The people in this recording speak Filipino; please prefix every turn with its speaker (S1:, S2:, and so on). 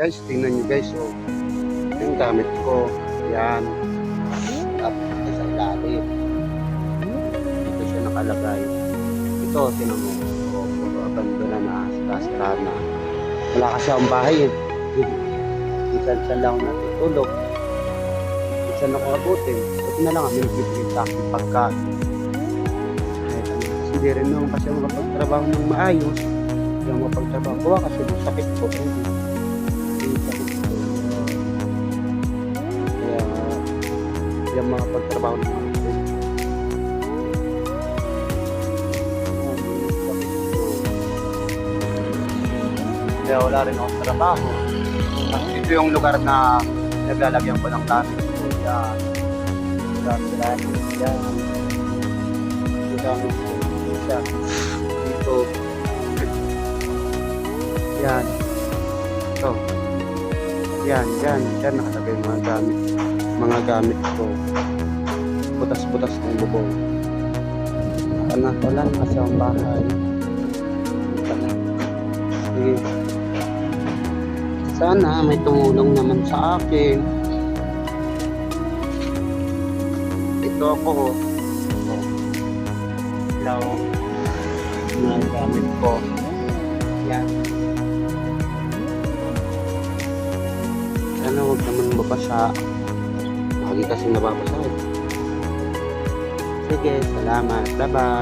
S1: Guys, tingnan nyo guys, oh. Yung gamit ko. Yan. Tapos ito sa ilalim. Dito siya nakalagay. Ito, tinan mo. Oh, puro abandona na, sira na. Wala kasi akong bahay eh. Minsan lang ako natutulog. Minsan ako abutin. Buti na lang kami nagbibigay sa akin pagkain. Hindi rin naman kasi makapagtrabaho ng maayos. Yung mapagtrabaho ko kasi yung sakit ko. Yung sakit ko. Kaya yung mga pagtrabaho ng maayos. Kaya wala rin akong trabaho. At ito yung lugar na naglalagyan ko ng gamit ko. Yan. Yan. Gamit ko. Dito. Yan. Ito. Yan nakalagay yung mga gamit ko. Butas-butas ng bubong. Wala na kasi ang bahay. Sige. Sana may tumulong naman sa akin. Ito ako. Ilaw. Mga gamit ko. Yan. Sana huwag naman mabasa. Lagi kasi nababasa. Sige, salamat. Bye-bye.